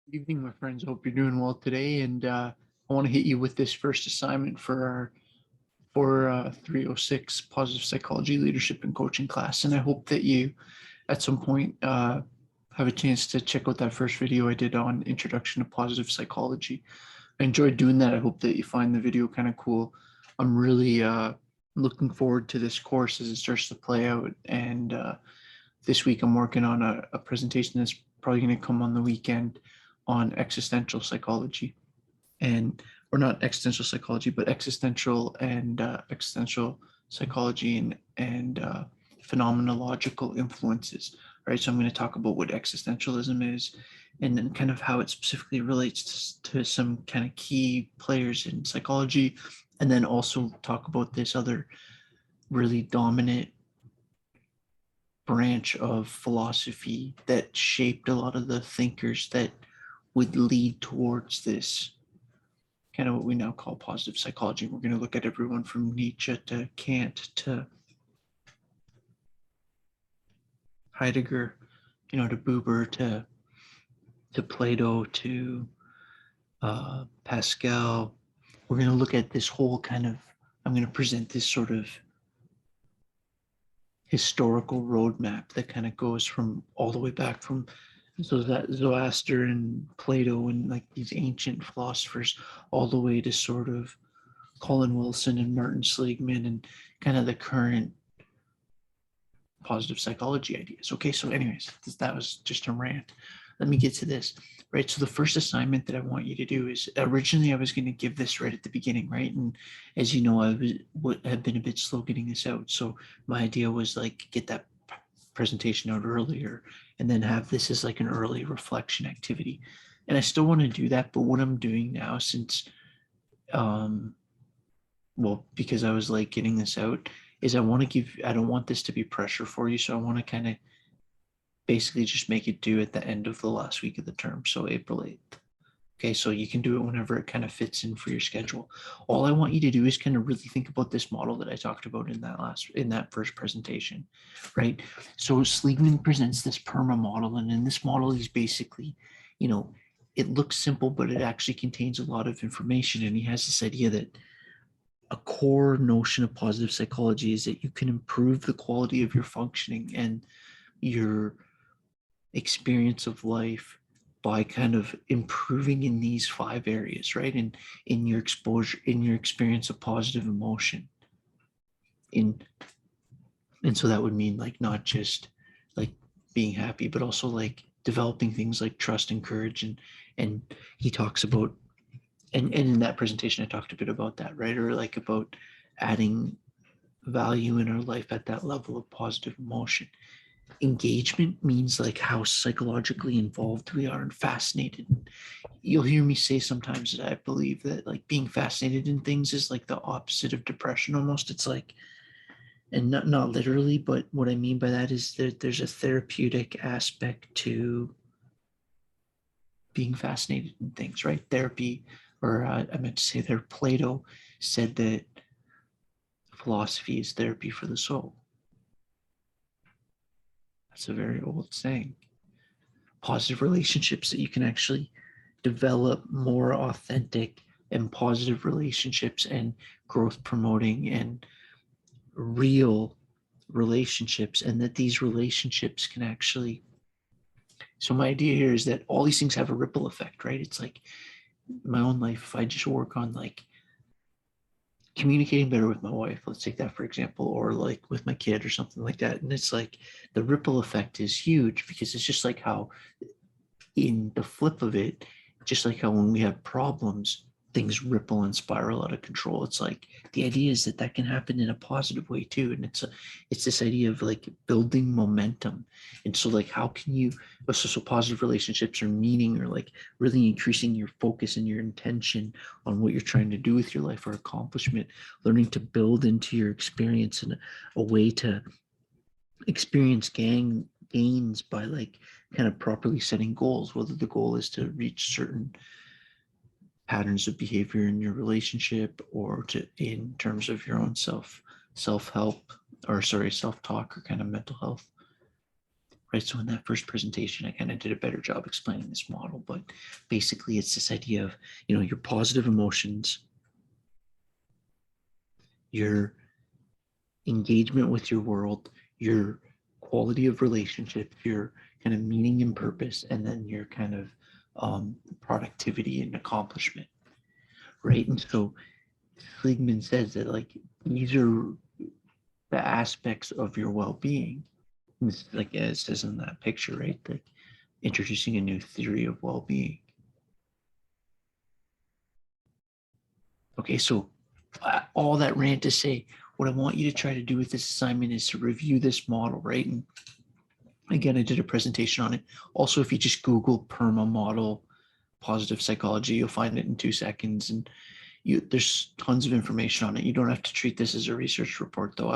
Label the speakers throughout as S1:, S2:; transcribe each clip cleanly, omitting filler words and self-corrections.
S1: Good evening, my friends. Hope you're doing well today. And I want to hit you with this first assignment for our 306 Positive Psychology Leadership and Coaching class. And I hope that you, at some point, have a chance to check out that first video I did on Introduction to Positive Psychology. I enjoyed doing that. I hope that you find the video kind of cool. I'm really looking forward to this course as it starts to play out. And this week I'm working on a presentation that's probably going to come on the weekend on existential psychology and or not existential psychology, but existential psychology and phenomenological influences. Right. So I'm going to talk about what existentialism is and then kind of how it specifically relates to some kind of key players in psychology, and then also talk about this other really dominant branch of philosophy that shaped a lot of the thinkers that would lead towards this kind of what we now call positive psychology. We're going to look at everyone from Nietzsche to Kant to Heidegger, to Buber to Plato to Pascal. We're going to look at this whole kind of, I'm going to present this sort of historical roadmap that kind of goes from all the way back from Zoroaster and Plato and like these ancient philosophers all the way to sort of Colin Wilson and Martin Seligman and kind of the current positive psychology ideas. Okay, so anyways, that was just a rant. Let me get to this, right? So the first assignment that I want you to do is, originally I was going to give this right at the beginning, right? And as you know, have been a bit slow getting this out. So my idea was like get that presentation out earlier and then have this as like an early reflection activity. And I still want to do that, but what I'm doing now, since because I was like getting this out, is I don't want this to be pressure for you. So I want to kind of basically just make it due at the end of the last week of the term. So April 8th. Okay, so you can do it whenever it kind of fits in for your schedule. All I want you to do is kind of really think about this model that I talked about in that first presentation, right? So Seligman presents this Perma model, and in this model, he's basically, it looks simple, but it actually contains a lot of information. And he has this idea that a core notion of positive psychology is that you can improve the quality of your functioning and your experience of life by kind of improving in these 5 areas, right? In your exposure, in your experience of positive emotion. And so that would mean like not just like being happy, but also like developing things like trust and courage. And he talks about, and in that presentation I talked a bit about that, right? Or like about adding value in our life at that level of positive emotion. Engagement means like how psychologically involved we are and fascinated. You'll hear me say sometimes that I believe that like being fascinated in things is like the opposite of depression almost. It's like, and not literally, but what I mean by that is that there's a therapeutic aspect to being fascinated in things, right? Therapy, or I meant to say there, Plato said that philosophy is therapy for the soul. That's a very old saying. Positive relationships, that you can actually develop more authentic and positive relationships and growth promoting and real relationships, and that these relationships can actually, so my idea here is that all these things have a ripple effect, right? It's like my own life, if I just work on like communicating better with my wife, let's take that for example, or like with my kid or something like that, and it's like the ripple effect is huge, because it's just like how in the flip of it, just like how when we have problems, things ripple and spiral out of control. It's like the idea is that can happen in a positive way too, and it's this idea of like building momentum. And so like how can you, so positive relationships or meaning, or like really increasing your focus and your intention on what you're trying to do with your life or accomplishment, learning to build into your experience and a way to experience gains by like kind of properly setting goals, whether the goal is to reach certain patterns of behavior in your relationship, or to in terms of your own self-help, or self-talk, or kind of mental health. right? So in that first presentation, I kind of did a better job explaining this model, but basically it's this idea of, your positive emotions, your engagement with your world, your quality of relationship, your kind of meaning and purpose, and then your kind of productivity and accomplishment, right? And so Seligman says that like these are the aspects of your well-being. It's like it says in that picture, right? Like introducing a new theory of well-being. Okay, so all that rant to say, what I want you to try to do with this assignment is to review this model, right? And again, I did a presentation on it. Also, if you just Google Perma Model positive psychology, you'll find it in 2 seconds. And there's tons of information on it. You don't have to treat this as a research report, though.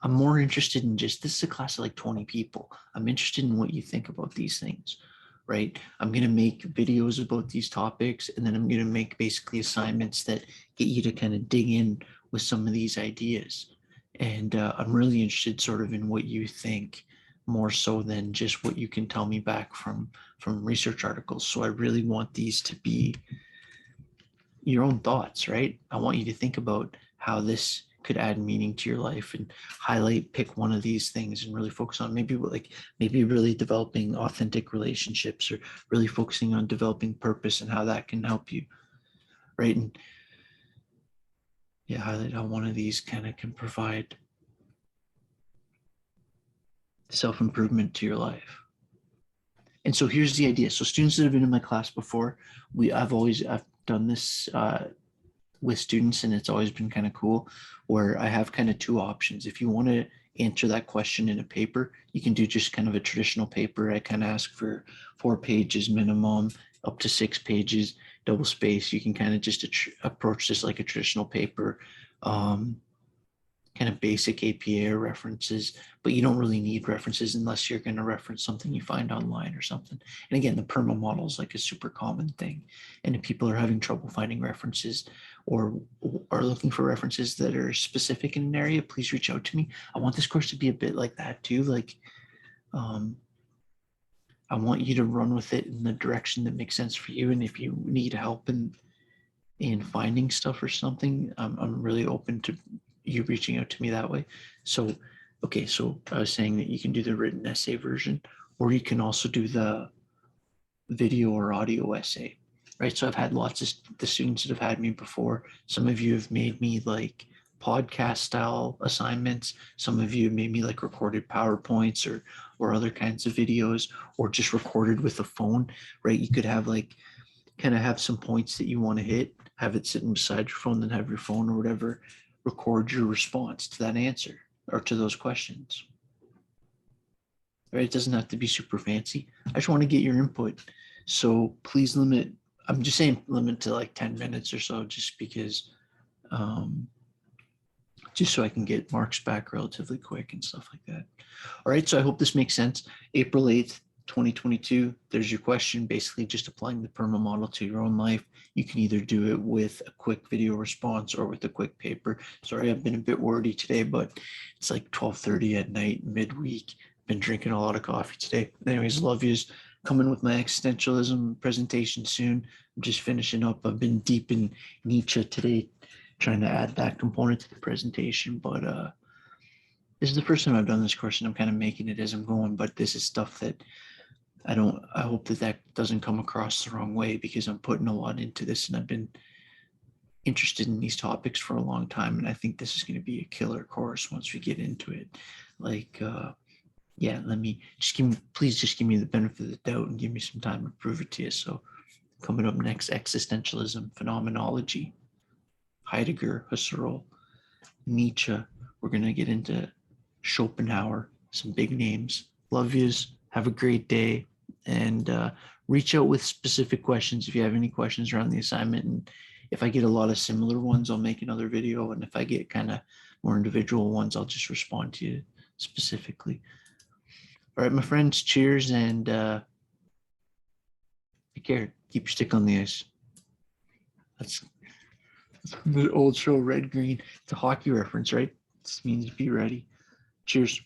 S1: I'm more interested in this is a class of like 20 people. I'm interested in what you think about these things, right? I'm going to make videos about these topics, and then I'm going to make basically assignments that get you to kind of dig in with some of these ideas. And I'm really interested sort of in what you think, more so than just what you can tell me back from research articles. So I really want these to be your own thoughts, right? I want you to think about how this could add meaning to your life and pick one of these things and really focus on maybe really developing authentic relationships, or really focusing on developing purpose and how that can help you, right? And highlight how one of these kind of can provide self-improvement to your life. And so here's the idea. So students that have been in my class before, I've done this with students, and it's always been kind of cool, where I have kind of 2 options. If you want to answer that question in a paper, you can do just kind of a traditional paper. I kind of ask for 4 pages minimum, up to 6 pages, double space. You can kind of just approach this like a traditional paper, kind of basic APA references, but you don't really need references unless you're going to reference something you find online or something. And again, the Perma Model is like a super common thing. And if people are having trouble finding references, or are looking for references that are specific in an area, please reach out to me. I want this course to be a bit like that too. Like, I want you to run with it in the direction that makes sense for you. And if you need help in finding stuff or something, I'm really open to you reaching out to me that way. So, okay, so I was saying that you can do the written essay version, or you can also do the video or audio essay, right? So I've had lots of the students that have had me before. Some of you have made me like podcast style assignments. Some of you made me like recorded PowerPoints or other kinds of videos, or just recorded with a phone, right? You could have like kind of have some points that you want to hit, have it sitting beside your phone, then have your phone or whatever record your response to that answer or to those questions. Right? It doesn't have to be super fancy. I just want to get your input. So please limit, I'm just saying limit to like 10 minutes or so, just because, just so I can get marks back relatively quick and stuff like that. All right, so I hope this makes sense. April 8th, 2022, there's your question, basically just applying the Perma Model to your own life. You can either do it with a quick video response or with a quick paper. Sorry, I've been a bit wordy today, but it's like 12:30 at night, midweek. Been drinking a lot of coffee today. Anyways, love yous. Coming with my existentialism presentation soon. I'm just finishing up. I've been deep in Nietzsche today, trying to add that component to the presentation, but this is the first time I've done this course, and I'm kind of making it as I'm going, but this is stuff that I hope that doesn't come across the wrong way, because I'm putting a lot into this, and I've been interested in these topics for a long time. And I think this is going to be a killer course once we get into it. Like, please just give me the benefit of the doubt and give me some time to prove it to you. So coming up next, existentialism, phenomenology, Heidegger, Husserl, Nietzsche. We're going to get into Schopenhauer, some big names. Love yous. Have a great day. And reach out with specific questions if you have any questions around the assignment. And if I get a lot of similar ones, I'll make another video. And if I get kind of more individual ones, I'll just respond to you specifically. All right, my friends, cheers, and take care. Keep your stick on the ice. That's the old show, Red Green. It's a hockey reference, right? This means be ready. Cheers.